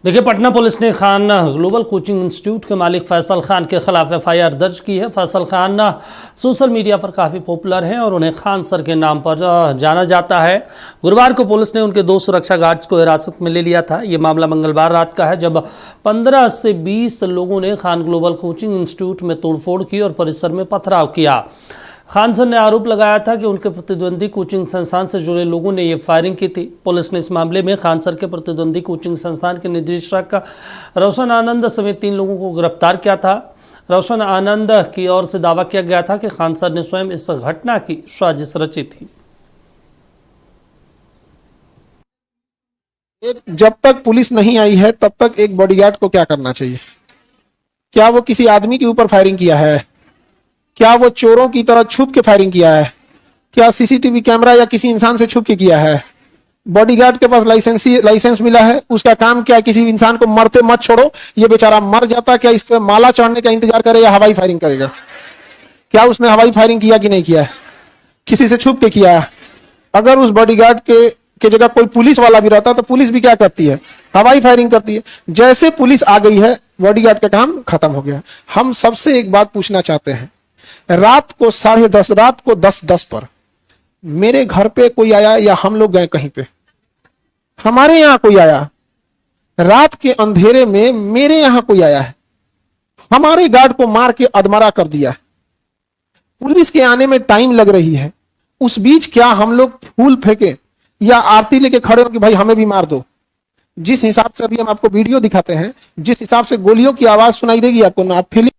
देखिए, पटना पुलिस ने Khan global coaching institute के मालिक फैसल खान के खिलाफ एफआईआर दर्ज की है। फैसल खान सोशल मीडिया पर काफ़ी पॉपुलर हैं और उन्हें खान सर के नाम पर जाना जाता है। गुरुवार को पुलिस ने उनके 2 सुरक्षा गार्ड्स को हिरासत में ले लिया था। ये मामला मंगलवार रात का है, जब 15 से 20 लोगों ने खान ग्लोबल कोचिंग इंस्टीट्यूट में तोड़फोड़ की और परिसर में पथराव किया। खान सर ने आरोप लगाया था कि उनके प्रतिद्वंदी कोचिंग संस्थान से जुड़े लोगों ने ये फायरिंग की थी। पुलिस ने इस मामले में खान सर के प्रतिद्वंदी कोचिंग संस्थान के निदेशक रोशन आनंद समेत 3 लोगों को गिरफ्तार किया था। रोशन आनंद की ओर से दावा किया गया था कि खान सर ने स्वयं इस घटना की साजिश रची थी। जब तक पुलिस नहीं आई है तब तक एक बॉडीगार्ड को क्या करना चाहिए? क्या वो किसी आदमी के ऊपर फायरिंग किया है? क्या वो चोरों की तरह छुप के फायरिंग किया है? क्या सीसीटीवी कैमरा या किसी इंसान से छुप के किया है? बॉडीगार्ड के पास लाइसेंस मिला है, उसका काम क्या? किसी इंसान को मरते मत छोड़ो, ये बेचारा मर जाता, क्या इस पे माला चढ़ने का इंतजार करे या हवाई फायरिंग करेगा? क्या उसने हवाई फायरिंग किया कि नहीं किया है? किसी से छुप के किया है? अगर उस बॉडीगार्ड के जगह कोई पुलिस वाला भी रहता तो पुलिस भी क्या करती है? हवाई फायरिंग करती है। जैसे पुलिस आ गई है, बॉडीगार्ड का काम खत्म हो गया। हम सबसे एक बात पूछना चाहते हैं, रात को 10:30, रात को 10:10 पर मेरे घर पे कोई आया या हम लोग गए कहीं पे? हमारे यहां कोई आया? रात के अंधेरे में मेरे यहां कोई आया है, हमारे गार्ड को मार के अधमरा कर दिया। पुलिस के आने में टाइम लग रही है, उस बीच क्या हम लोग फूल फेंके या आरती लेके खड़े हो कि भाई हमें भी मार दो? जिस हिसाब से अभी हम आपको वीडियो दिखाते हैं, जिस हिसाब से गोलियों की आवाज सुनाई देगी आपको ना, आप फीलिंग।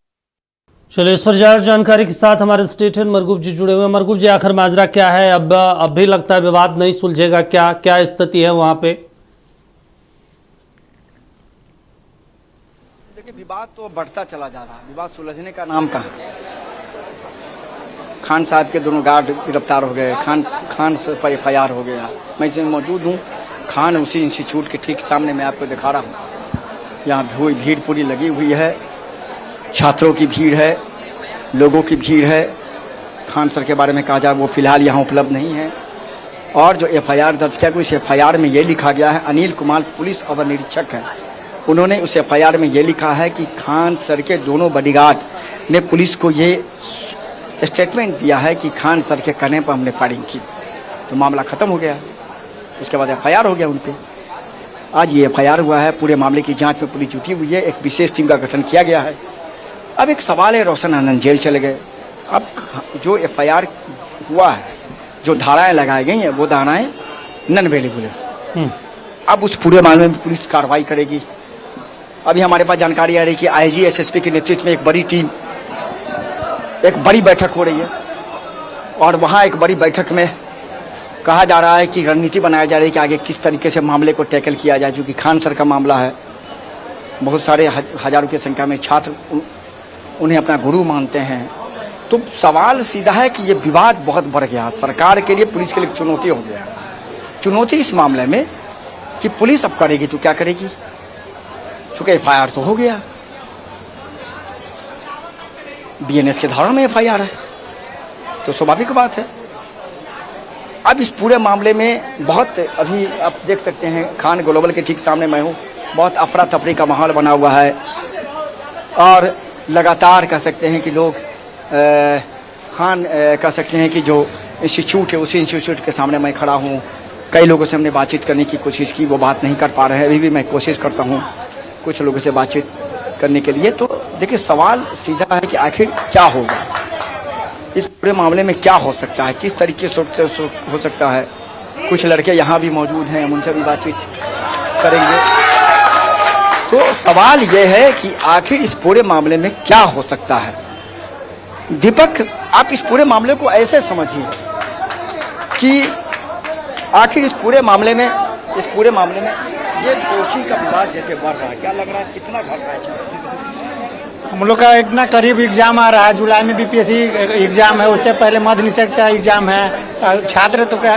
चलिए, इस पर ज्यादा जानकारी के साथ हमारे स्टेट हेड मरगूब जी जुड़े हुए हैं। मरगूब जी, आखिर माजरा क्या है? अब भी लगता है विवाद नहीं सुलझेगा, क्या स्थिति है वहां पे? देखिए, विवाद तो बढ़ता चला जा रहा है, विवाद सुलझने का नाम कहाँ? खान साहब के दोनों गार्ड गिरफ्तार हो गए, खान से पर एफआईआर हो गया। मैं इसमें मौजूद हूँ, खान उसी इंस्टीट्यूट के ठीक सामने मैं आपको दिखा रहा हूँ। यहाँ भीड़ पूरी लगी हुई है, छात्रों की भीड़ है, लोगों की भीड़ है। खान सर के बारे में कहा जाए, वो फिलहाल यहाँ उपलब्ध नहीं है। और जो एफआईआर दर्ज किया गया, उस एफआईआर में ये लिखा गया है, अनिल कुमार पुलिस अवर निरीक्षक हैं, उन्होंने उस एफआईआर में ये लिखा है कि खान सर के दोनों बॉडीगार्ड ने पुलिस को ये स्टेटमेंट दिया है कि खान सर के कहने पर हमने फायरिंग की। तो मामला खत्म हो गया, उसके बाद एफआईआर हो गया उन पे। आज ये एफआईआर हुआ है, पूरे मामले की जांच में पुलिस जुटी हुई है, एक विशेष टीम का गठन किया गया है। अब एक सवाल है, रोशन आनंद जेल चले गए। अब जो एफआईआर हुआ है, जो धाराएं लगाई गई हैं, वो धाराएं नॉन अवेलेबल है। अब उस पूरे मामले में पुलिस कार्रवाई करेगी। अभी हमारे पास जानकारी आ रही है कि आईजी एसएसपी के नेतृत्व में एक बड़ी टीम, एक बड़ी बैठक हो रही है और वहाँ एक बड़ी बैठक में कहा जा रहा है कि रणनीति बनाया जा रही है कि आगे किस तरीके से मामले को टैकल किया जाए। चूँकि खान सर का मामला है, बहुत सारे हजारों की संख्या में छात्र उन्हें अपना गुरु मानते हैं। तो सवाल सीधा है कि ये विवाद बहुत बढ़ गया, सरकार के लिए, पुलिस के लिए चुनौती हो गया। चुनौती इस मामले में कि पुलिस अब करेगी तो क्या करेगी, चूँकि एफआईआर तो हो गया, बीएनएस के धारा में एफआईआर है, तो स्वाभाविक बात है। अब इस पूरे मामले में बहुत, अभी आप देख सकते हैं खान ग्लोबल के ठीक सामने मैं हूँ, बहुत अफरा तफरी का माहौल बना हुआ है और लगातार कह सकते हैं कि लोग कह सकते हैं कि जो इंस्टीट्यूट है, उसी इंस्टीट्यूट के सामने मैं खड़ा हूँ। कई लोगों से हमने बातचीत करने की कोशिश की, वो बात नहीं कर पा रहे हैं। अभी भी मैं कोशिश करता हूँ कुछ लोगों से बातचीत करने के लिए। तो देखिए, सवाल सीधा है कि आखिर क्या होगा इस पूरे मामले में, क्या हो सकता है, किस तरीके से हो सकता है। कुछ लड़के यहाँ भी मौजूद हैं, हम उनसे भी बातचीत करेंगे। तो सवाल ये है कि आखिर इस पूरे मामले में क्या हो सकता है। दीपक, आप इस पूरे मामले को ऐसे समझिए कि आखिर इस पूरे मामले में ये कोचिंग का विवाद जैसे बढ़ रहा है, क्या लग रहा है, कितना घट रहा है? हम लोग का इतना करीब एग्जाम आ रहा है, जुलाई में बीपीएससी एग्जाम है, उससे पहले मध्य निषेध का एग्जाम है। छात्र तो क्या,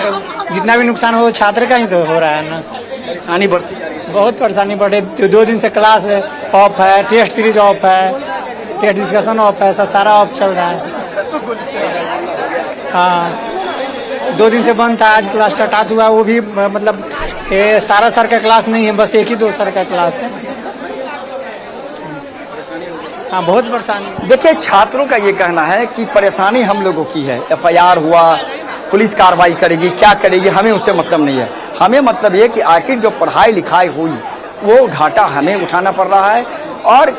जितना भी नुकसान हो छात्र का ही तो हो रहा है ना। परेशानी बढ़ती जा रही है, बहुत परेशानी बढ़े। 2 दिन से क्लास ऑफ है, टेस्ट सीरीज ऑफ है, टेस्ट डिस्कशन ऑफ है, सारा ऑफ चल रहा है। हाँ, 2 दिन से बंद था, आज क्लास स्टार्ट हुआ, वो भी मतलब ये सारा सर का क्लास नहीं है, बस एक ही 2 सर का क्लास है। हाँ, बहुत परेशानी। देखिए, छात्रों का ये कहना है कि परेशानी हम लोगों की है, FIR हुआ, पुलिस कार्रवाई करेगी, क्या करेगी, हमें उससे मतलब नहीं है। हमें मतलब ये कि आखिर जो पढ़ाई लिखाई हुई वो घाटा हमें उठाना पड़ रहा है, और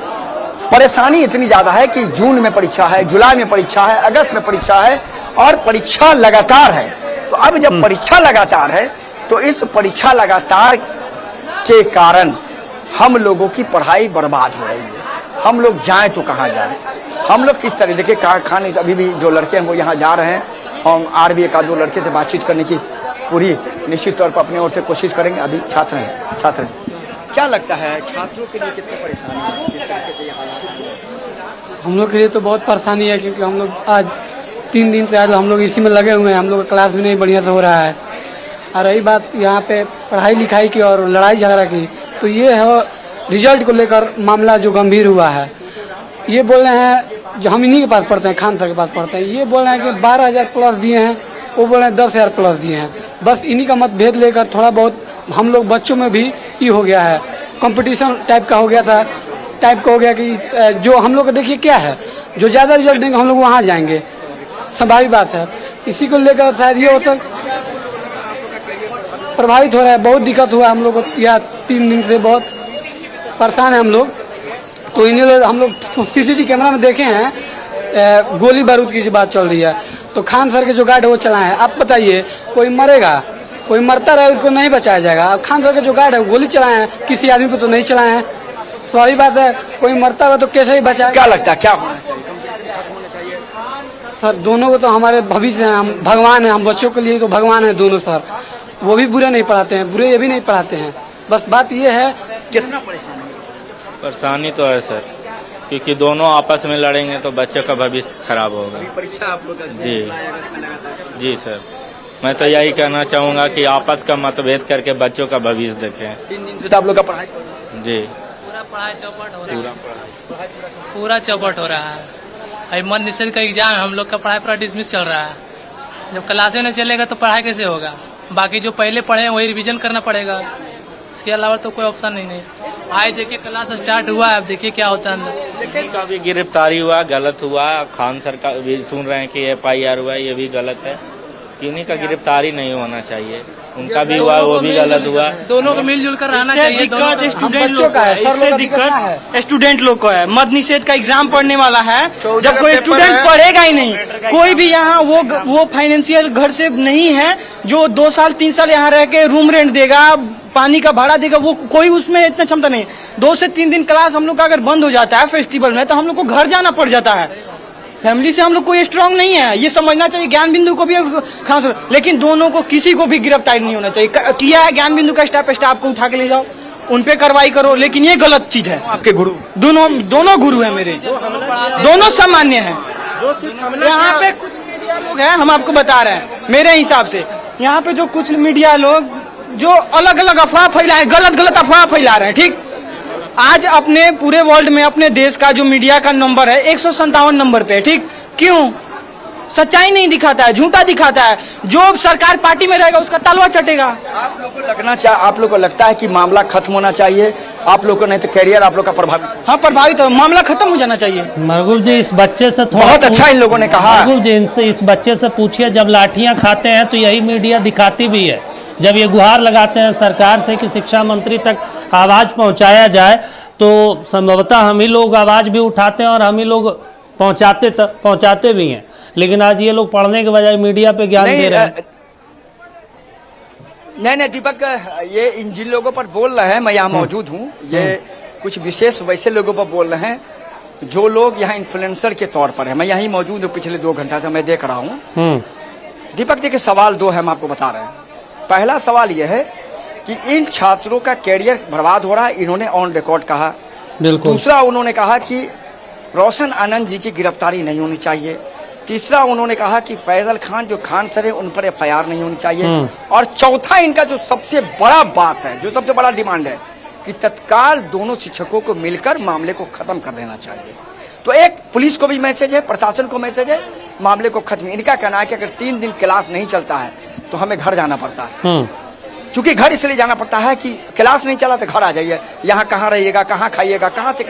परेशानी इतनी ज़्यादा है कि जून में परीक्षा है, जुलाई में परीक्षा है, अगस्त में परीक्षा है, और परीक्षा लगातार है। तो अब जब परीक्षा लगातार है तो इस परीक्षा लगातार के कारण हम लोगों की पढ़ाई बर्बाद हो रही है। हम लोग जाएं तो कहाँ जाएं, हम लोग किस तरह, देखिए कारखाने अभी भी जो लड़के हैं वो यहाँ जा रहे हैं, हम RBA का 2 लड़के से बातचीत करने की पूरी निश्चित तौर पर अपनी ओर से कोशिश करेंगे। अभी छात्र हैं, क्या लगता है छात्रों के लिए कितनी परेशानी है, किस तरीके से ये हालात? हम लोग के लिए तो बहुत परेशानी है, क्योंकि हम लोग आज 3 दिन से आज हम लोग इसी में लगे हुए हैं। हम लोग का क्लास भी नहीं बढ़िया से हो रहा है। और रही बात यहाँ पे पढ़ाई लिखाई की और लड़ाई झगड़ा की, तो ये है रिजल्ट को लेकर मामला जो गंभीर हुआ है। ये बोल रहे हैं, जो हम इन्हीं के पास पढ़ते हैं, खान सर के पास पढ़ते हैं, ये बोल रहे हैं कि 12,000 प्लस दिए हैं, वो बोल रहे हैं 10,000 प्लस दिए हैं। बस इन्हीं का मतभेद लेकर थोड़ा बहुत हम लोग बच्चों में भी ये हो गया है, कंपटीशन टाइप का हो गया था, कि जो हम लोग देखिए क्या है, जो ज़्यादा रिजल्ट देंगे हम लोग वहाँ जाएंगे, स्वाभाविक बात है। इसी को लेकर शायद ये हो प्रभावित हो रहा है। बहुत दिक्कत हुआ हम लोग को, या 3 दिन से बहुत परेशान है हम लोग। तो इन्हीं लोग हम लोग CCTV कैमरा में देखे हैं, गोली बारूद की जो बात चल रही है, तो खान सर के जो गार्ड है वो चलाए हैं। आप बताइए, कोई मरेगा, कोई मरता रहे, उसको नहीं बचाया जाएगा। अब खान सर के जो गार्ड है वो गोली चलाए हैं, किसी आदमी को तो नहीं चलाए हैं। स्वाभाविक बात है, कोई मरता हुआ तो कैसे ही बचाए। क्या लगता है क्या होना चाहिए? सर दोनों को तो हमारे भविष्य हैं, हम भगवान हैं, हम बच्चों के लिए तो भगवान है दोनों सर। वो भी बुरे नहीं पढ़ाते हैं, बुरे ये भी नहीं पढ़ाते हैं। बस बात ये है, कितना परेशानी तो है सर, क्योंकि दोनों आपस में लड़ेंगे तो बच्चों का भविष्य खराब होगा। परीक्षा आप लोग जी सर, मैं तो यही कहना चाहूँगा कि आपस का मतभेद करके बच्चों का भविष्य देखें। 3 दिन से तो आप लोग का पढ़ाई जी पूरा पढ़ाई चौपट हो रहा है, पूरा चौपट हो रहा है। अभी मन निषेध का एग्जाम है, हम लोग का पढ़ाई पूरा डिसमिस चल रहा है। जब क्लासे नहीं चलेगा तो पढ़ाई कैसे होगा? बाकी जो पहले पढ़े हैं वही रिवीजन करना पड़ेगा, इसके अलावा तो कोई ऑप्शन नहीं है। आज देखिए क्लास स्टार्ट हुआ है, अब देखिए क्या होता है अंदर। किसी का भी गिरफ्तारी हुआ, गलत हुआ। खान सर का भी सुन रहे हैं कि FIR हुआ, ये भी गलत है। किन्हीं का गिरफ्तारी नहीं होना चाहिए, उनका भी हुआ वो भी गलत हुआ। दोनों को मिलजुल कर रहना चाहिए। दिक्कत स्टूडेंट लोग का है, इससे दिक्कत स्टूडेंट लोग को है। मद निषेध का एग्जाम पढ़ने वाला है, जब कोई स्टूडेंट पढ़ेगा ही नहीं, कोई भी यहाँ वो फाइनेंशियल घर से नहीं है जो 2 साल 3 साल यहाँ रह के रूम रेंट देगा, पानी का भाड़ा देगा, वो कोई उसमें इतना क्षमता नहीं। 2 से 3 दिन क्लास हम लोग का अगर बंद हो जाता है फेस्टिवल में, तो हम लोग को घर जाना पड़ जाता है। फैमिली से हम लोग कोई स्ट्रांग नहीं है, ये समझना चाहिए। ज्ञान बिंदु को भी खास, लेकिन दोनों को किसी को भी गिरफ्तारी नहीं होना चाहिए। किया है ज्ञान बिंदु का स्टाफ को उठा के ले जाओ, उन पे कार्रवाई करो, लेकिन ये गलत चीज है। आपके गुरु दोनों गुरु है मेरे, दोनों सामान्य है। यहाँ पे कुछ मीडिया लोग हैं, हम आपको बता रहे हैं मेरे हिसाब से, यहाँ पे जो कुछ मीडिया लोग जो अलग अलग अफवाह फैला है, गलत अफवाह फैला रहे हैं। ठीक, आज अपने पूरे वर्ल्ड में अपने देश का जो मीडिया का नंबर है 157 नंबर पे। ठीक, क्यों? सच्चाई नहीं दिखाता है, झूठा दिखाता है। जो सरकार पार्टी में रहेगा उसका तलवा चटेगा। आप लोग को लगता है कि मामला खत्म होना चाहिए? आप लोग को नहीं तो कैरियर आप लोग का प्रभावित। हाँ, प्रभावित हो, मामला खत्म हो जाना चाहिए। महबूब जी, इस बच्चे से थोड़ा बहुत अच्छा इन लोगों ने कहा। महबूब जी, इस बच्चे से पूछिए, जब लाठियां खाते हैं तो यही मीडिया दिखाती भी है। जब ये गुहार लगाते हैं सरकार से कि शिक्षा मंत्री तक आवाज़ पहुंचाया जाए, तो संभवतः हम ही लोग आवाज़ भी उठाते हैं और हम ही लोग पहुंचाते भी हैं। लेकिन आज ये लोग पढ़ने के बजाय मीडिया पे ज्ञान दे रहे हैं। नहीं दीपक, ये इन जिन लोगों पर बोल रहे हैं, मैं यहाँ मौजूद हूँ, ये कुछ विशेष वैसे लोगों पर बोल रहे हैं जो लोग यहाँ इन्फ्लुएंसर के तौर पर है। मैं यहीं मौजूद हूँ, पिछले 2 घंटा से मैं देख रहा हूँ। दीपक देखिए, सवाल 2 है, हम आपको बता रहे हैं। पहला सवाल यह है कि इन छात्रों का कैरियर बर्बाद हो रहा है, इन्होंने ऑन रिकॉर्ड कहा। बिल्कुल। दूसरा, उन्होंने कहा कि रोशन आनंद जी की गिरफ्तारी नहीं होनी चाहिए। तीसरा, उन्होंने कहा कि फैजल खान जो खान सर है उन पर FIR नहीं होनी चाहिए। और चौथा, इनका जो सबसे बड़ा बात है, जो सबसे बड़ा डिमांड है कि तत्काल दोनों शिक्षकों को मिलकर मामले को खत्म कर देना चाहिए। तो एक पुलिस को भी मैसेज है, प्रशासन को मैसेज है मामले को खत्म। इनका कहना है कि अगर 3 दिन क्लास नहीं चलता है तो हमें घर जाना पड़ता है। चूंकि घर इसलिए जाना पड़ता है कि क्लास नहीं चला तो घर आ जाइए, यहाँ कहाँ रहिएगा, कहाँ खाइएगा, कहाँ से,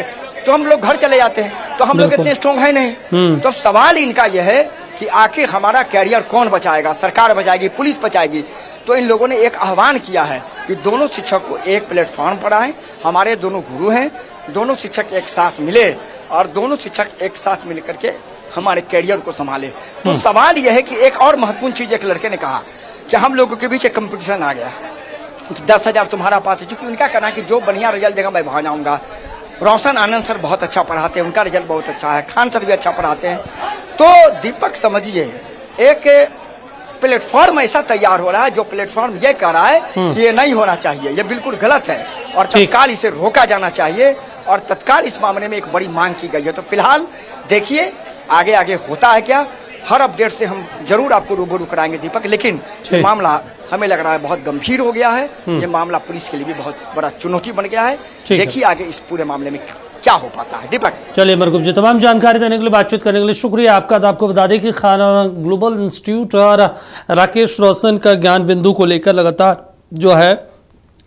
तो हम लोग घर चले जाते हैं। तो हम लोग इतने स्ट्रॉन्ग है नहीं। तो सवाल इनका यह है कि आखिर हमारा कैरियर कौन बचाएगा? सरकार बचाएगी, पुलिस बचाएगी? तो इन लोगों ने एक आह्वान किया है कि दोनों शिक्षक को एक प्लेटफॉर्म पर आए। हमारे दोनों गुरु हैं, दोनों शिक्षक एक साथ मिले और दोनों शिक्षक एक साथ मिल करके हमारे कैरियर को संभाले। तो सवाल यह है कि एक और महत्वपूर्ण चीज एक लड़के ने कहा कि हम लोगों के बीच एक कंपटीशन आ गया, 10,000 तुम्हारा पास है। चूंकि उनका कहना है कि जो बढ़िया रिजल्ट देगा मैं वहां जाऊंगा। रोशन आनंद सर बहुत अच्छा पढ़ाते हैं, उनका रिजल्ट बहुत अच्छा है। खान सर भी अच्छा पढ़ाते हैं। तो दीपक समझिए, एक प्लेटफॉर्म ऐसा तैयार हो रहा है जो प्लेटफॉर्म ये कह रहा है कि ये नहीं होना चाहिए, ये बिल्कुल गलत है और तत्काल इसे रोका जाना चाहिए और तत्काल इस मामले में एक बड़ी मांग की गई है। तो फिलहाल देखिए आगे आगे होता है क्या। हर अपडेट से हम जरूर आपको रूबरू कराएंगे दीपक, लेकिन ये मामला हमें लग रहा है बहुत गंभीर हो गया है। ये मामला पुलिस के लिए भी बहुत बड़ा चुनौती बन गया है। देखिए आगे इस पूरे मामले में क्या हो पाता है। दीपक चलिए मरगूब जी, तमाम जानकारी देने के लिए, बातचीत करने के लिए शुक्रिया आपका। तो आपको बता दें कि खान ग्लोबल इंस्टीट्यूट और राकेश रोशन का ज्ञान बिंदु को लेकर लगातार जो है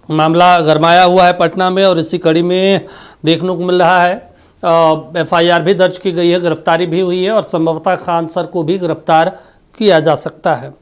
मामला गरमाया हुआ है पटना में, और इसी कड़ी में देखने को मिल रहा है FIR भी दर्ज की गई है, गिरफ्तारी भी हुई है और संभवतः खान सर को भी गिरफ्तार किया जा सकता है।